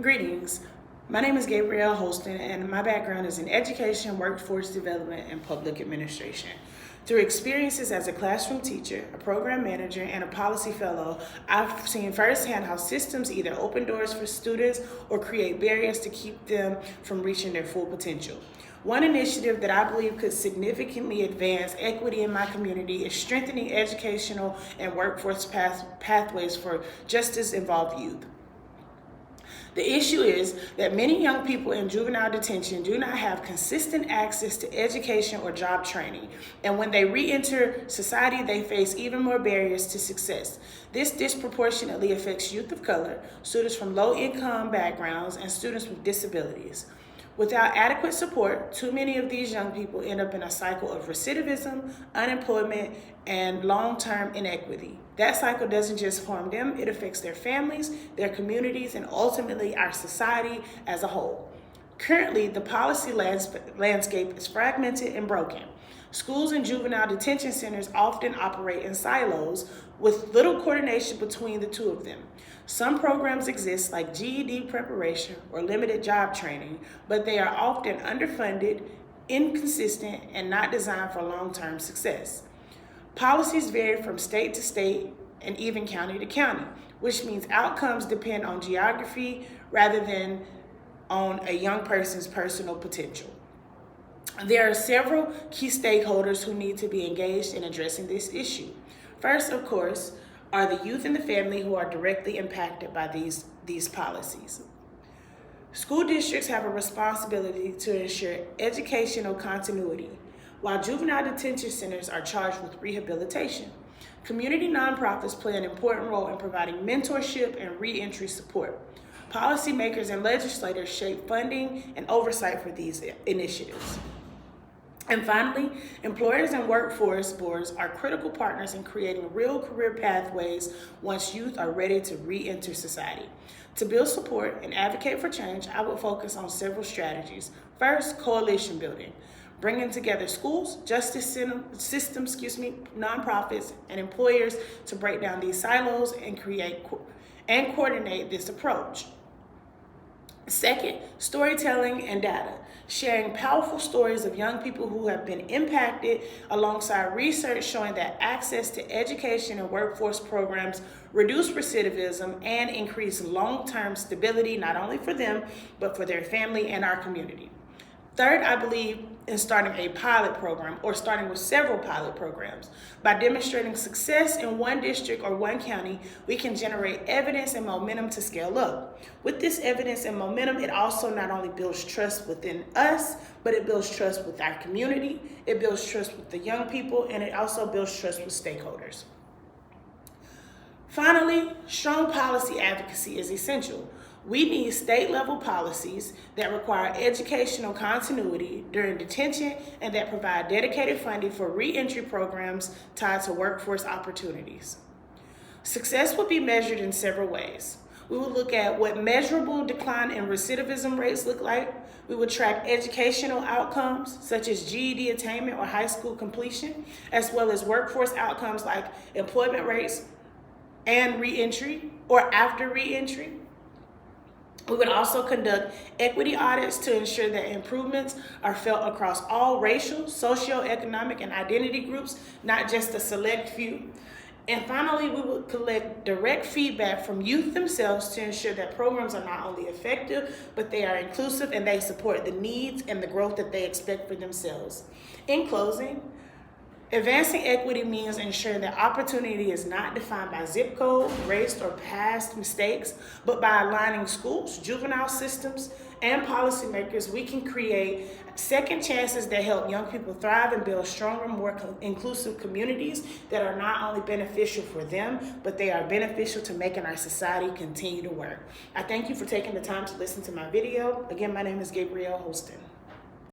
Greetings. My name is Gabrielle Holston, and my background is in education, workforce development, and public administration. Through experiences as a classroom teacher, a program manager, and a policy fellow, I've seen firsthand how systems either open doors for students or create barriers to keep them from reaching their full potential. One initiative that I believe could significantly advance equity in my community is strengthening educational and workforce pathways for justice-involved youth. The issue is that many young people in juvenile detention do not have consistent access to education or job training, and when they re-enter society, they face even more barriers to success. This disproportionately affects youth of color, students from low-income backgrounds, and students with disabilities. Without adequate support, too many of these young people end up in a cycle of recidivism, unemployment, and long-term inequity. That cycle doesn't just harm them, it affects their families, their communities, and ultimately our society as a whole. Currently, the policy landscape is fragmented and broken. Schools and juvenile detention centers often operate in silos with little coordination between the two of them. Some programs exist like GED preparation or limited job training, but they are often underfunded, inconsistent, and not designed for long-term success. Policies vary from state to state and even county to county, which means outcomes depend on geography rather than on a young person's personal potential. There are several key stakeholders who need to be engaged in addressing this issue. First, of course, are the youth and the family who are directly impacted by these policies. School districts have a responsibility to ensure educational continuity, while juvenile detention centers are charged with rehabilitation. Community nonprofits play an important role in providing mentorship and reentry support. Policymakers and legislators shape funding and oversight for these initiatives. And finally, employers and workforce boards are critical partners in creating real career pathways once youth are ready to re-enter society. To build support and advocate for change, I will focus on several strategies. First, coalition building, bringing together schools, justice systems, nonprofits, and employers to break down these silos and create and coordinate this approach. Second, storytelling and data, sharing powerful stories of young people who have been impacted alongside research showing that access to education and workforce programs reduce recidivism and increase long-term stability, not only for them, but for their family and our community. Third, I believe in starting a pilot program or starting with several pilot programs. By demonstrating success in one district or one county, we can generate evidence and momentum to scale up. With this evidence and momentum, it also not only builds trust within us, but it builds trust with our community, it builds trust with the young people, and it also builds trust with stakeholders. Finally, strong policy advocacy is essential. We need state-level policies that require educational continuity during detention and that provide dedicated funding for re-entry programs tied to workforce opportunities. Success will be measured in several ways. We will look at what measurable decline in recidivism rates look like. We will track educational outcomes such as GED attainment or high school completion, as well as workforce outcomes like employment rates and re-entry or after re-entry. We would also conduct equity audits to ensure that improvements are felt across all racial, socioeconomic, and identity groups, not just a select few. And finally, we will collect direct feedback from youth themselves to ensure that programs are not only effective, but they are inclusive and they support the needs and the growth that they expect for themselves. In closing, advancing equity means ensuring that opportunity is not defined by zip code, race, or past mistakes, but by aligning schools, juvenile systems, and policymakers, we can create second chances that help young people thrive and build stronger, more inclusive communities that are not only beneficial for them, but they are beneficial to making our society continue to work. I thank you for taking the time to listen to my video. Again, my name is Gabrielle Holston.